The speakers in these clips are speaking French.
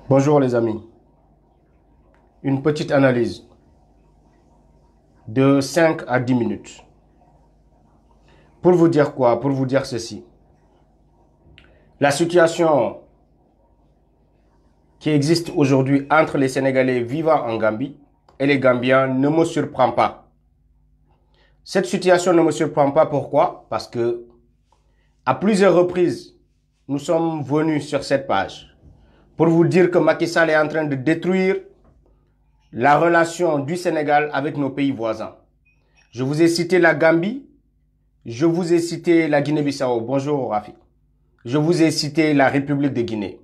Bonjour les amis. Une petite analyse de 5 à 10 minutes. Pour vous dire quoi? Pour vous dire ceci. La situation qui existe aujourd'hui entre les Sénégalais vivant en Gambie et les Gambiens ne me surprend pas. Cette situation ne me surprend pas. Pourquoi? Parce que à plusieurs reprises, nous sommes venus sur cette page pour vous dire que Macky Sall est en train de détruire la relation du Sénégal avec nos pays voisins. Je vous ai cité la Gambie, je vous ai cité la Guinée-Bissau. Bonjour Rafi. Je vous ai cité la République de Guinée.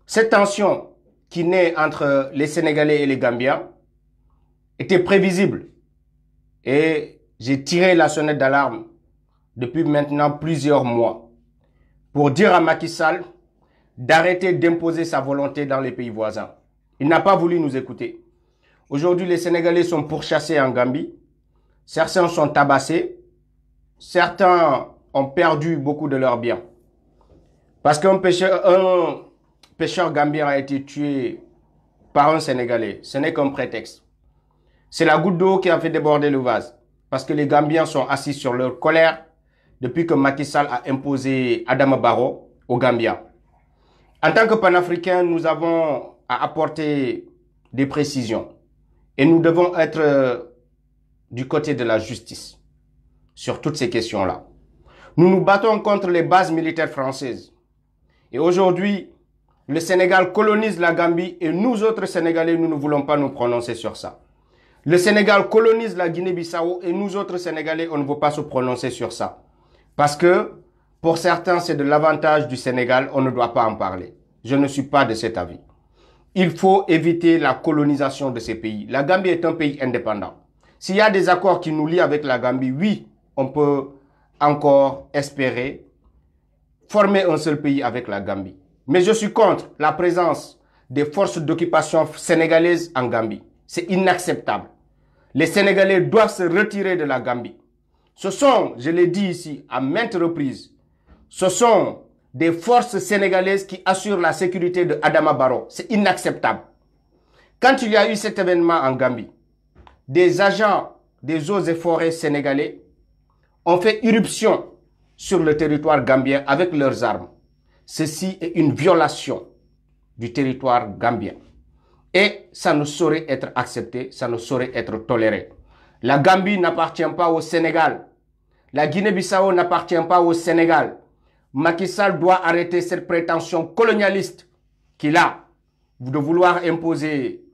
Cette tension qui naît entre les Sénégalais et les Gambiens était prévisible. Et j'ai tiré la sonnette d'alarme depuis maintenant plusieurs mois pour dire à Macky Sall d'arrêter d'imposer sa volonté dans les pays voisins. Il n'a pas voulu nous écouter. Aujourd'hui, les Sénégalais sont pourchassés en Gambie. Certains sont tabassés. Certains ont perdu beaucoup de leurs biens. Parce qu'un pêcheur gambien a été tué par un Sénégalais. Ce n'est qu'un prétexte. C'est la goutte d'eau qui a fait déborder le vase. Parce que les Gambiens sont assis sur leur colère depuis que Macky Sall a imposé Adama Barrow aux Gambiens. En tant que panafricains, nous avons à apporter des précisions. Et nous devons être du côté de la justice sur toutes ces questions-là. Nous nous battons contre les bases militaires françaises. Et aujourd'hui, le Sénégal colonise la Gambie et nous autres Sénégalais, nous ne voulons pas nous prononcer sur ça. Le Sénégal colonise la Guinée-Bissau et nous autres Sénégalais, on ne veut pas se prononcer sur ça. Parce que pour certains, c'est de l'avantage du Sénégal, on ne doit pas en parler. Je ne suis pas de cet avis. Il faut éviter la colonisation de ces pays. La Gambie est un pays indépendant. S'il y a des accords qui nous lient avec la Gambie, oui, on peut encore espérer former un seul pays avec la Gambie. Mais je suis contre la présence des forces d'occupation sénégalaises en Gambie. C'est inacceptable. Les Sénégalais doivent se retirer de la Gambie. Ce sont, je l'ai dit ici à maintes reprises, ce sont des forces sénégalaises qui assurent la sécurité de Adama Barrow. C'est inacceptable. Quand il y a eu cet événement en Gambie, des agents des eaux et forêts sénégalais ont fait irruption sur le territoire gambien avec leurs armes. Ceci est une violation du territoire gambien. Et ça ne saurait être accepté, ça ne saurait être toléré. La Gambie n'appartient pas au Sénégal. La Guinée-Bissau n'appartient pas au Sénégal. Macky Sall doit arrêter cette prétention colonialiste qu'il a de vouloir imposer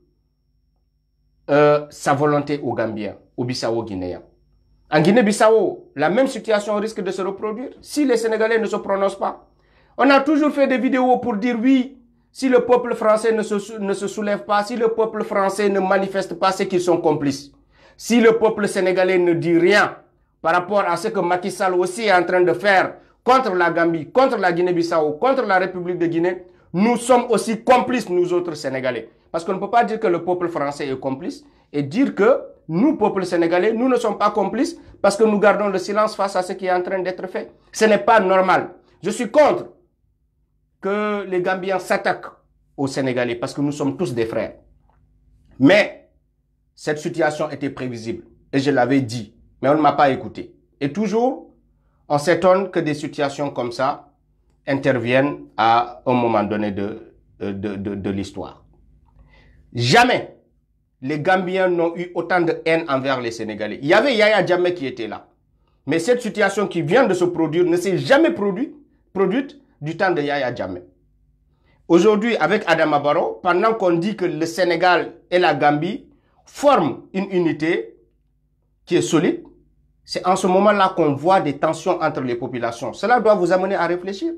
sa volonté aux Gambiens, aux Bissau-Guinéens. En Guinée-Bissau, la même situation risque de se reproduire si les Sénégalais ne se prononcent pas. On a toujours fait des vidéos pour dire oui, si le peuple français ne se soulève pas, si le peuple français ne manifeste pas, c'est qu'ils sont complices. Si le peuple sénégalais ne dit rien par rapport à ce que Macky Sall aussi est en train de faire contre la Gambie, contre la Guinée-Bissau, contre la République de Guinée, nous sommes aussi complices, nous autres Sénégalais. Parce qu'on ne peut pas dire que le peuple français est complice et dire que nous, peuple sénégalais, nous ne sommes pas complices parce que nous gardons le silence face à ce qui est en train d'être fait. Ce n'est pas normal. Je suis contre que les Gambiens s'attaquent aux Sénégalais parce que nous sommes tous des frères. Mais cette situation était prévisible et je l'avais dit, mais on ne m'a pas écouté. Et toujours, on s'étonne que des situations comme ça interviennent à un moment donné de l'histoire. Jamais les Gambiens n'ont eu autant de haine envers les Sénégalais. Il y avait Yaya Jammeh qui était là. Mais cette situation qui vient de se produire ne s'est jamais produite du temps de Yaya Jammeh. Aujourd'hui, avec Adama Barrow, pendant qu'on dit que le Sénégal et la Gambie forment une unité qui est solide, c'est en ce moment-là qu'on voit des tensions entre les populations. Cela doit vous amener à réfléchir.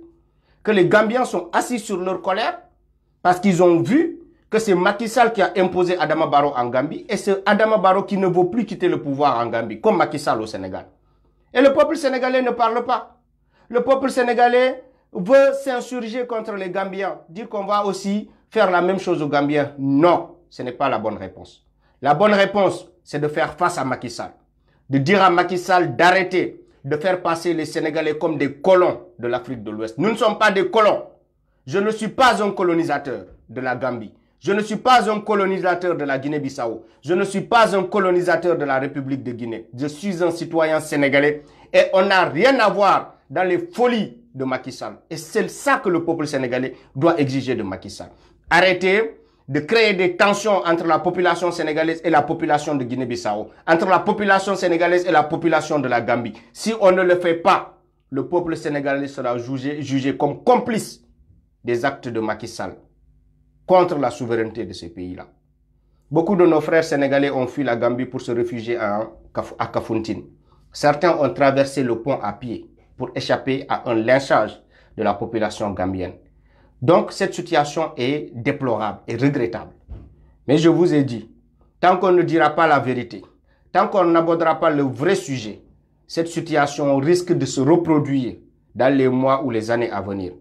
Que les Gambiens sont assis sur leur colère parce qu'ils ont vu que c'est Macky Sall qui a imposé Adama Barrow en Gambie et c'est Adama Barrow qui ne veut plus quitter le pouvoir en Gambie, comme Macky Sall au Sénégal. Et le peuple sénégalais ne parle pas. Le peuple sénégalais veut s'insurger contre les Gambiens, dire qu'on va aussi faire la même chose aux Gambiens. Non, ce n'est pas la bonne réponse. La bonne réponse, c'est de faire face à Macky Sall. De dire à Macky Sall d'arrêter de faire passer les Sénégalais comme des colons de l'Afrique de l'Ouest. Nous ne sommes pas des colons. Je ne suis pas un colonisateur. de la Gambie. Je ne suis pas un colonisateur de la Guinée-Bissau. Je ne suis pas un colonisateur de la République de Guinée. Je suis un citoyen sénégalais et on n'a rien à voir dans les folies de Macky Sall. Et c'est ça que le peuple sénégalais doit exiger de Macky Sall. Arrêtez de créer des tensions entre la population sénégalaise et la population de Guinée-Bissau, entre la population sénégalaise et la population de la Gambie. Si on ne le fait pas, le peuple sénégalais sera jugé comme complice des actes de Macky Sall contre la souveraineté de ces pays-là. Beaucoup de nos frères sénégalais ont fui la Gambie pour se réfugier à Kafountine. Certains ont traversé le pont à pied pour échapper à un lynchage de la population gambienne. Donc, cette situation est déplorable et regrettable. Mais je vous ai dit, tant qu'on ne dira pas la vérité, tant qu'on n'abordera pas le vrai sujet, cette situation risque de se reproduire dans les mois ou les années à venir.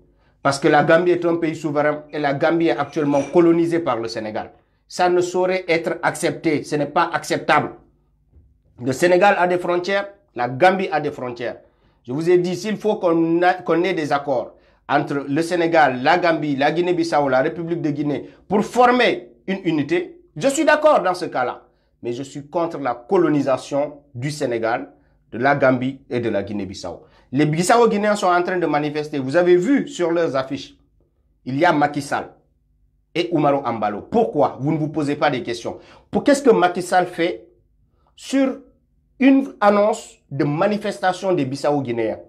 Parce que la Gambie est un pays souverain et la Gambie est actuellement colonisée par le Sénégal. Ça ne saurait être accepté, ce n'est pas acceptable. Le Sénégal a des frontières, la Gambie a des frontières. Je vous ai dit, s'il faut qu'on ait des accords entre le Sénégal, la Gambie, la Guinée-Bissau, la République de Guinée, pour former une unité, je suis d'accord dans ce cas-là. Mais je suis contre la colonisation du Sénégal, de la Gambie et de la Guinée-Bissau. Les Bissau-Guinéens sont en train de manifester. Vous avez vu sur leurs affiches, il y a Macky Sall et Oumaro Ambalo. Pourquoi? Vous ne vous posez pas des questions. Qu'est-ce que Macky Sall fait sur une annonce de manifestation des Bissau-Guinéens?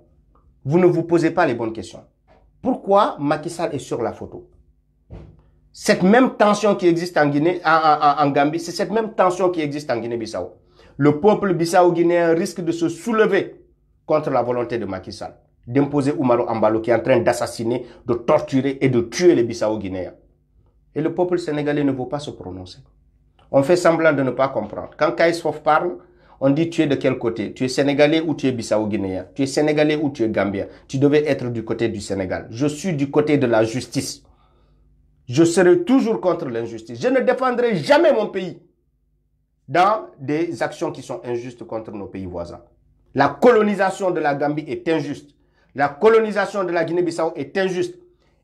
Vous ne vous posez pas les bonnes questions. Pourquoi Macky Sall est sur la photo? Cette même tension qui existe en Guinée, en Gambie, c'est cette même tension qui existe en Guinée-Bissau. Le peuple bissau-guinéen risque de se soulever contre la volonté de Macky Sall, d'imposer Oumaro Ambalo qui est en train d'assassiner, de torturer et de tuer les Bissau-Guinéens. Et le peuple sénégalais ne veut pas se prononcer. On fait semblant de ne pas comprendre. Quand Kais Fof parle, on dit tu es de quel côté? Tu es sénégalais ou tu es bissau-guinéen? Tu es sénégalais ou tu es gambien? Tu devais être du côté du Sénégal. Je suis du côté de la justice. Je serai toujours contre l'injustice. Je ne défendrai jamais mon pays dans des actions qui sont injustes contre nos pays voisins. La colonisation de la Gambie est injuste. La colonisation de la Guinée-Bissau est injuste.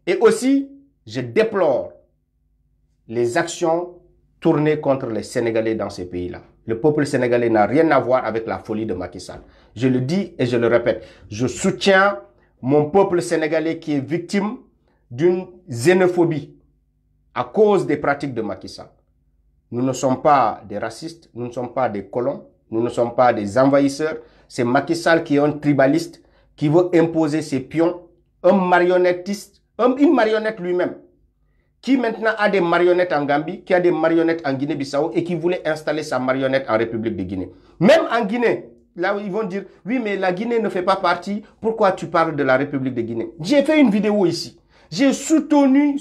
Et aussi, je déplore les actions tournées contre les Sénégalais dans ces pays-là. Le peuple sénégalais n'a rien à voir avec la folie de Macky Sall. Je le dis et je le répète. Je soutiens mon peuple sénégalais qui est victime d'une xénophobie à cause des pratiques de Macky Sall. Nous ne sommes pas des racistes, nous ne sommes pas des colons, nous ne sommes pas des envahisseurs. C'est Macky Sall qui est un tribaliste, qui veut imposer ses pions, un marionnettiste, une marionnette lui-même, qui maintenant a des marionnettes en Gambie, qui a des marionnettes en Guinée-Bissau et qui voulait installer sa marionnette en République de Guinée. Même en Guinée, là où ils vont dire, oui mais la Guinée ne fait pas partie, pourquoi tu parles de la République de Guinée? J'ai fait une vidéo ici. J'ai soutenu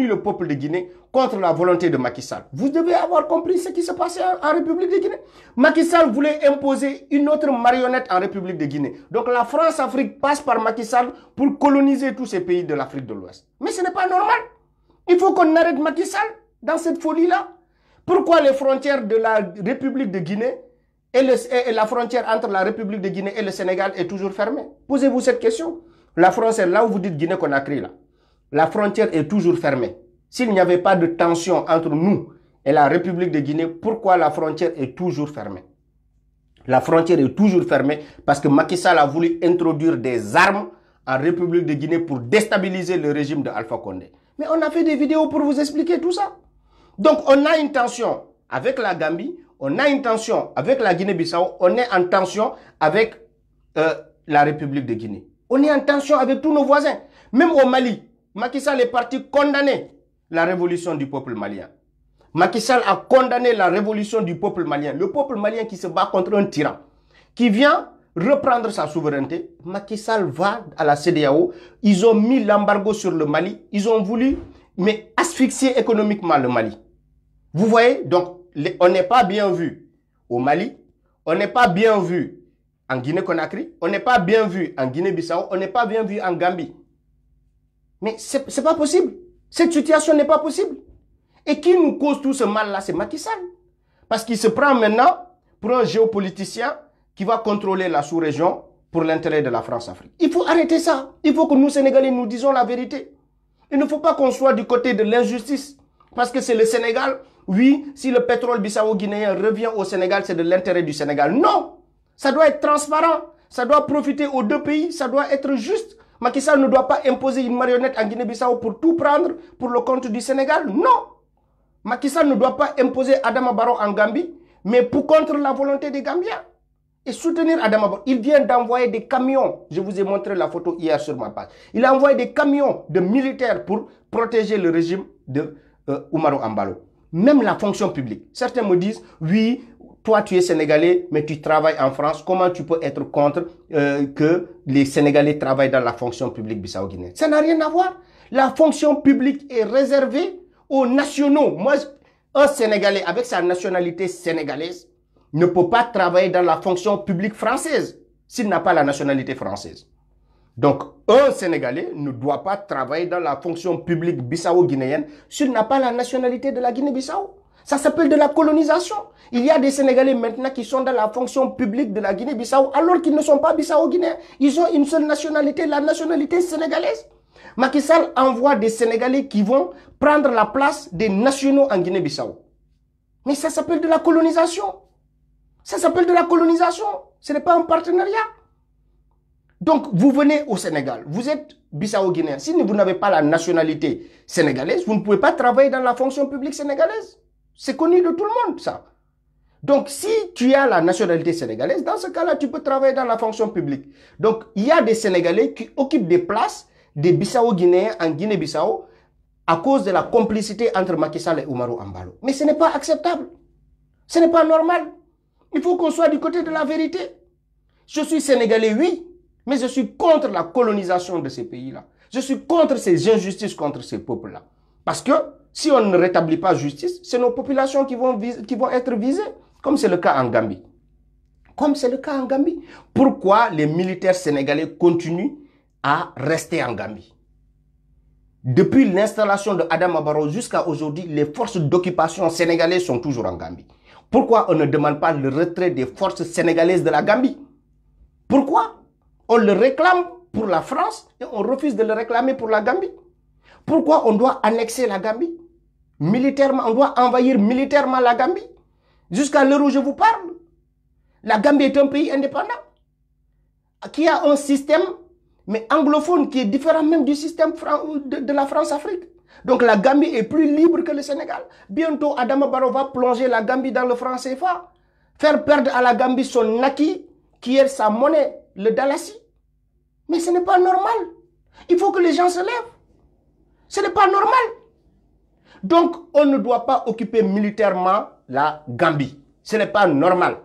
le peuple de Guinée contre la volonté de Macky Sall. Vous devez avoir compris ce qui se passait en République de Guinée. Macky Sall voulait imposer une autre marionnette en République de Guinée. Donc la France-Afrique passe par Macky Sall pour coloniser tous ces pays de l'Afrique de l'Ouest. Mais ce n'est pas normal. Il faut qu'on arrête Macky Sall dans cette folie-là. Pourquoi les frontières de la République de Guinée et la frontière entre la République de Guinée et le Sénégal est toujours fermée? Posez-vous cette question. La frontière, là où vous dites Guinée-Conakry, là, la frontière est toujours fermée. S'il n'y avait pas de tension entre nous et la République de Guinée, pourquoi la frontière est toujours fermée? La frontière est toujours fermée parce que Macky Sall a voulu introduire des armes en République de Guinée pour déstabiliser le régime de Alpha Condé. Mais on a fait des vidéos pour vous expliquer tout ça. Donc on a une tension avec la Gambie, on a une tension avec la Guinée-Bissau, on est en tension avec la République de Guinée. On est en tension avec tous nos voisins. Même au Mali, Macky Sall est parti condamner la révolution du peuple malien. Macky Sall a condamné la révolution du peuple malien. Le peuple malien qui se bat contre un tyran, qui vient reprendre sa souveraineté. Macky Sall va à la CEDEAO. Ils ont mis l'embargo sur le Mali. Ils ont voulu asphyxier économiquement le Mali. Vous voyez, donc on n'est pas bien vu au Mali. On n'est pas bien vu en Guinée-Conakry. On n'est pas bien vu en Guinée-Bissau. On n'est pas bien vu en Gambie. Mais c'est pas possible. Cette situation n'est pas possible. Et qui nous cause tout ce mal-là, c'est Macky Sall. Parce qu'il se prend maintenant pour un géopoliticien qui va contrôler la sous-région pour l'intérêt de la France-Afrique. Il faut arrêter ça. Il faut que nous, Sénégalais, nous disons la vérité. Il ne faut pas qu'on soit du côté de l'injustice. Parce que c'est le Sénégal. Oui, si le pétrole bissau-guinéen revient au Sénégal, c'est de l'intérêt du Sénégal. Non! Ça doit être transparent. Ça doit profiter aux deux pays. Ça doit être juste. Macky Sall ne doit pas imposer une marionnette en Guinée-Bissau pour tout prendre pour le compte du Sénégal. Non! Macky Sall ne doit pas imposer Adama Barrow en Gambie, mais pour contre la volonté des Gambiens. Et soutenir Adama Barrow. Il vient d'envoyer des camions. Je vous ai montré la photo hier sur ma page. Il a envoyé des camions de militaires pour protéger le régime de Umaru Ambalo. Même la fonction publique. Certains me disent, oui, toi tu es Sénégalais, mais tu travailles en France. Comment tu peux être contre que les Sénégalais travaillent dans la fonction publique bissau-guinéenne? Ça n'a rien à voir. La fonction publique est réservée aux nationaux. Moi, un Sénégalais avec sa nationalité sénégalaise ne peut pas travailler dans la fonction publique française s'il n'a pas la nationalité française. Donc, un Sénégalais ne doit pas travailler dans la fonction publique bissau-guinéenne s'il n'a pas la nationalité de la Guinée-Bissau. Ça s'appelle de la colonisation. Il y a des Sénégalais maintenant qui sont dans la fonction publique de la Guinée-Bissau alors qu'ils ne sont pas bissau-guinéens. Ils ont une seule nationalité, la nationalité sénégalaise. Macky Sall envoie des Sénégalais qui vont prendre la place des nationaux en Guinée-Bissau. Mais ça s'appelle de la colonisation. Ça s'appelle de la colonisation. Ce n'est pas un partenariat. Donc, vous venez au Sénégal, vous êtes bissau-guinéen. Si vous n'avez pas la nationalité sénégalaise, vous ne pouvez pas travailler dans la fonction publique sénégalaise. C'est connu de tout le monde, ça. Donc, si tu as la nationalité sénégalaise, dans ce cas-là, tu peux travailler dans la fonction publique. Donc, il y a des Sénégalais qui occupent des places des bissau-guinéens en Guinée-Bissau à cause de la complicité entre Macky Sall et Umaru Ambalo. Mais ce n'est pas acceptable. Ce n'est pas normal. Il faut qu'on soit du côté de la vérité. Je suis Sénégalais, oui, mais je suis contre la colonisation de ces pays-là. Je suis contre ces injustices contre ces peuples-là. Parce que si on ne rétablit pas justice, c'est nos populations qui vont être visées, comme c'est le cas en Gambie. Comme c'est le cas en Gambie. Pourquoi les militaires sénégalais continuent à rester en Gambie? Depuis l'installation de Adama Barrow jusqu'à aujourd'hui, les forces d'occupation sénégalaises sont toujours en Gambie. Pourquoi on ne demande pas le retrait des forces sénégalaises de la Gambie? Pourquoi on le réclame pour la France et on refuse de le réclamer pour la Gambie? Pourquoi on doit annexer la Gambie? Militairement, on doit envahir militairement la Gambie? Jusqu'à l'heure où je vous parle, la Gambie est un pays indépendant qui a un système mais anglophone qui est différent même du système de la France-Afrique. Donc la Gambie est plus libre que le Sénégal. Bientôt, Adama Barrow va plonger la Gambie dans le franc CFA, faire perdre à la Gambie son acquis, qui est sa monnaie, le dalasi. Mais ce n'est pas normal. Il faut que les gens se lèvent. Ce n'est pas normal. Donc, on ne doit pas occuper militairement la Gambie. Ce n'est pas normal.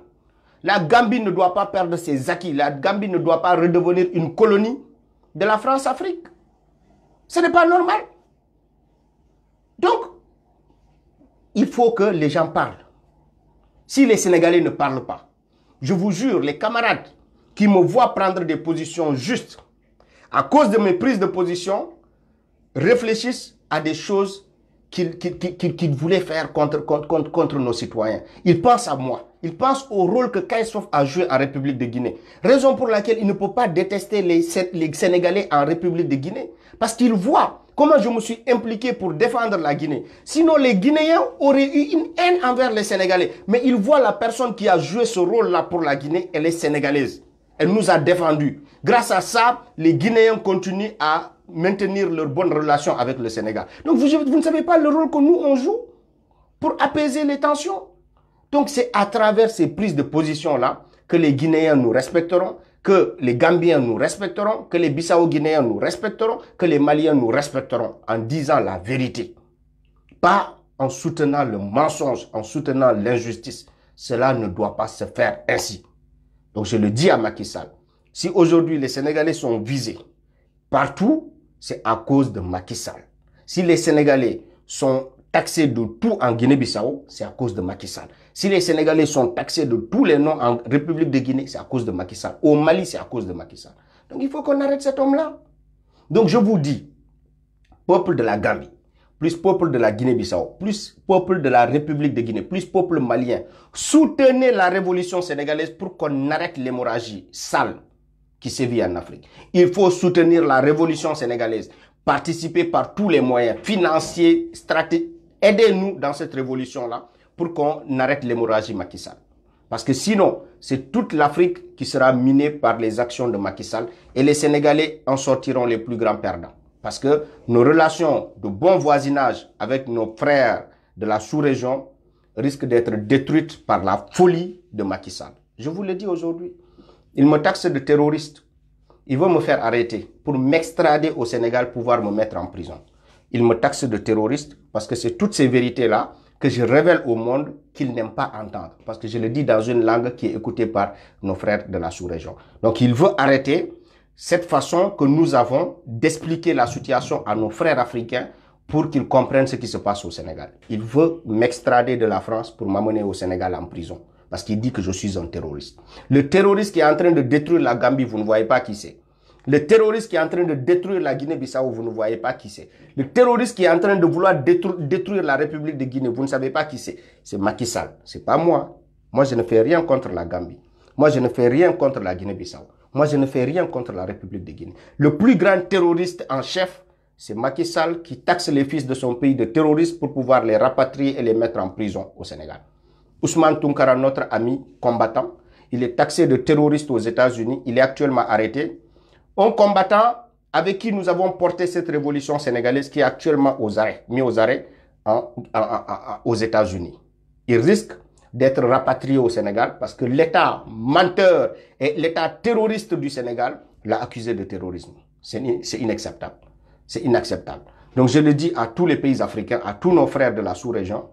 La Gambie ne doit pas perdre ses acquis. La Gambie ne doit pas redevenir une colonie de la France-Afrique. Ce n'est pas normal. Donc, il faut que les gens parlent. Si les Sénégalais ne parlent pas, je vous jure, les camarades qui me voient prendre des positions justes, à cause de mes prises de position, réfléchissent à des choses qu'ils voulaient faire contre nos citoyens. Ils pensent à moi. Ils pensent au rôle que Kaysof a joué en République de Guinée. Raison pour laquelle il ne peut pas détester les Sénégalais en République de Guinée. Parce qu'il voit comment je me suis impliqué pour défendre la Guinée. Sinon, les Guinéens auraient eu une haine envers les Sénégalais. Mais il voit la personne qui a joué ce rôle-là pour la Guinée, elle est sénégalaise. Elle nous a défendus. Grâce à ça, les Guinéens continuent à maintenir leurs bonnes relations avec le Sénégal. Donc, vous ne savez pas le rôle que nous, on joue pour apaiser les tensions. Donc, c'est à travers ces prises de position-là que les Guinéens nous respecteront, que les Gambiens nous respecteront, que les Bissau-Guinéens nous respecteront, que les Maliens nous respecteront en disant la vérité. Pas en soutenant le mensonge, en soutenant l'injustice. Cela ne doit pas se faire ainsi. Donc, je le dis à Macky Sall. Si aujourd'hui les Sénégalais sont visés partout, c'est à cause de Macky Sall. Si les Sénégalais sont taxés de tout en Guinée-Bissau, c'est à cause de Macky Sall. Si les Sénégalais sont taxés de tous les noms en République de Guinée, c'est à cause de Macky Sall. Au Mali, c'est à cause de Macky Sall. Donc il faut qu'on arrête cet homme-là. Donc je vous dis, peuple de la Gambie, plus peuple de la Guinée-Bissau, plus peuple de la République de Guinée, plus peuple malien, soutenez la révolution sénégalaise pour qu'on arrête l'hémorragie sale qui sévit en Afrique. Il faut soutenir la révolution sénégalaise participer par tous les moyens financiers, stratégiques. Aidez-nous dans cette révolution-là pour qu'on arrête l'hémorragie Macky Sall. Parce que sinon, c'est toute l'Afrique qui sera minée par les actions de Macky Sall et les Sénégalais en sortiront les plus grands perdants. Parce que nos relations de bon voisinage avec nos frères de la sous-région risquent d'être détruites par la folie de Macky Sall. Je vous le dis aujourd'hui. Il me taxe de terroriste. Il veut me faire arrêter pour m'extrader au Sénégal, pouvoir me mettre en prison. Il me taxe de terroriste parce que c'est toutes ces vérités-là que je révèle au monde qu'il n'aime pas entendre. Parce que je le dis dans une langue qui est écoutée par nos frères de la sous-région. Donc il veut arrêter cette façon que nous avons d'expliquer la situation à nos frères africains pour qu'ils comprennent ce qui se passe au Sénégal. Il veut m'extrader de la France pour m'amener au Sénégal en prison. Parce qu'il dit que je suis un terroriste. Le terroriste qui est en train de détruire la Gambie, vous ne voyez pas qui c'est. Le terroriste qui est en train de détruire la Guinée-Bissau, vous ne voyez pas qui c'est. Le terroriste qui est en train de vouloir détruire la République de Guinée, vous ne savez pas qui c'est. C'est Macky Sall. C'est pas moi. Moi, je ne fais rien contre la Gambie. Moi, je ne fais rien contre la Guinée-Bissau. Moi, je ne fais rien contre la République de Guinée. Le plus grand terroriste en chef, c'est Macky Sall qui taxe les fils de son pays de terroristes pour pouvoir les rapatrier et les mettre en prison au Sénégal. Ousmane Tounkara, notre ami combattant, il est taxé de terroriste aux États-Unis. Il est actuellement arrêté. Un combattant avec qui nous avons porté cette révolution sénégalaise qui est actuellement mis aux arrêts aux États-Unis. Il risque d'être rapatrié au Sénégal parce que l'État menteur et l'État terroriste du Sénégal l'a accusé de terrorisme. C'est inacceptable. C'est inacceptable. Donc je le dis à tous les pays africains, à tous nos frères de la sous-région,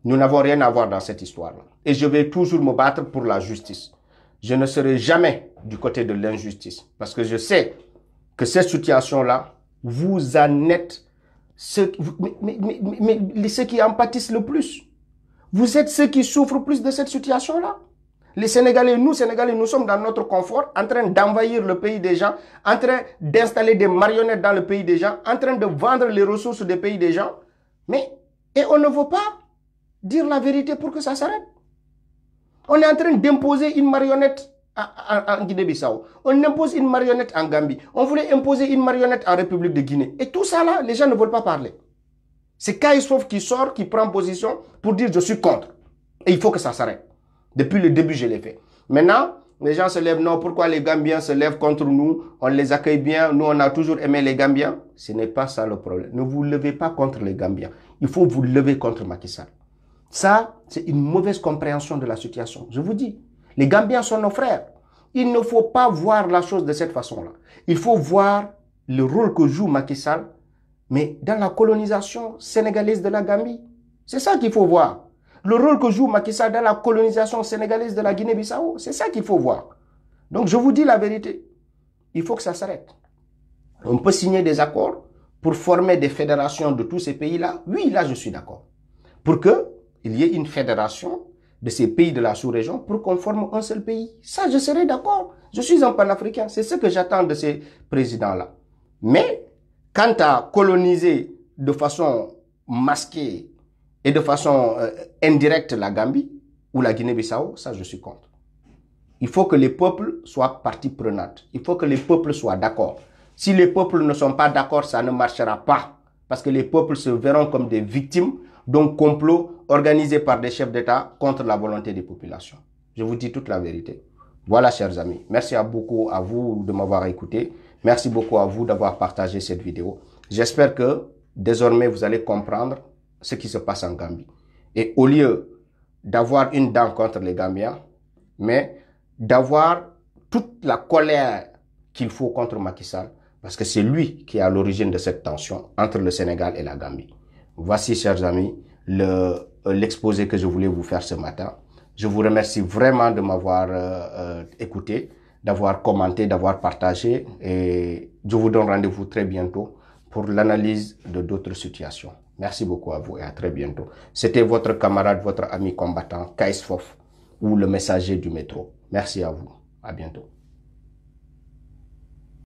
nous n'avons rien à voir dans cette histoire-là. Et je vais toujours me battre pour la justice. Je ne serai jamais du côté de l'injustice. Parce que je sais que cette situation-là, vous en êtes ceux qui en pâtissent le plus. Vous êtes ceux qui souffrent plus de cette situation-là. Les Sénégalais, nous sommes dans notre confort, en train d'envahir le pays des gens, en train d'installer des marionnettes dans le pays des gens, en train de vendre les ressources des pays des gens. Et on ne veut pas dire la vérité pour que ça s'arrête. On est en train d'imposer une marionnette en Guinée-Bissau. On impose une marionnette en Gambie. On voulait imposer une marionnette en République de Guinée. Et tout ça là, les gens ne veulent pas parler. C'est Kaïsfof qui sort, qui prend position pour dire je suis contre. Et il faut que ça s'arrête. Depuis le début, je l'ai fait. Maintenant, les gens se lèvent. Non, pourquoi les Gambiens se lèvent contre nous? On les accueille bien. Nous, on a toujours aimé les Gambiens. Ce n'est pas ça le problème. Ne vous levez pas contre les Gambiens. Il faut vous lever contre Macky Sall. Ça, c'est une mauvaise compréhension de la situation. Je vous dis, les Gambiens sont nos frères. Il ne faut pas voir la chose de cette façon-là. Il faut voir le rôle que joue Macky Sall, mais dans la colonisation sénégalaise de la Gambie. C'est ça qu'il faut voir. Le rôle que joue Macky Sall dans la colonisation sénégalaise de la Guinée-Bissau, c'est ça qu'il faut voir. Donc je vous dis la vérité. Il faut que ça s'arrête. On peut signer des accords pour former des fédérations de tous ces pays-là. Oui, là je suis d'accord. Pour qu'il y ait une fédération de ces pays de la sous-région pour qu'on forme un seul pays. Ça, je serai d'accord. Je suis un panafricain. C'est ce que j'attends de ces présidents-là. Mais, quant à coloniser de façon masquée et de façon indirecte la Gambie ou la Guinée-Bissau, ça, je suis contre. Il faut que les peuples soient partie prenante. Il faut que les peuples soient d'accord. Si les peuples ne sont pas d'accord, ça ne marchera pas. Parce que les peuples se verront comme des victimes d'un complot organisé par des chefs d'État contre la volonté des populations. Je vous dis toute la vérité. Voilà, chers amis. Merci beaucoup à vous de m'avoir écouté. Merci beaucoup à vous d'avoir partagé cette vidéo. J'espère que désormais, vous allez comprendre ce qui se passe en Gambie. Et au lieu d'avoir une dent contre les Gambiens, mais d'avoir toute la colère qu'il faut contre Macky Sall, parce que c'est lui qui est à l'origine de cette tension entre le Sénégal et la Gambie. Voici, chers amis, l'exposé que je voulais vous faire ce matin. Je vous remercie vraiment de m'avoir écouté, d'avoir commenté, d'avoir partagé. Et je vous donne rendez-vous très bientôt pour l'analyse de d'autres situations. Merci beaucoup à vous et à très bientôt. C'était votre camarade, votre ami combattant, Kaïsfof, ou le messager du métro. Merci à vous. À bientôt.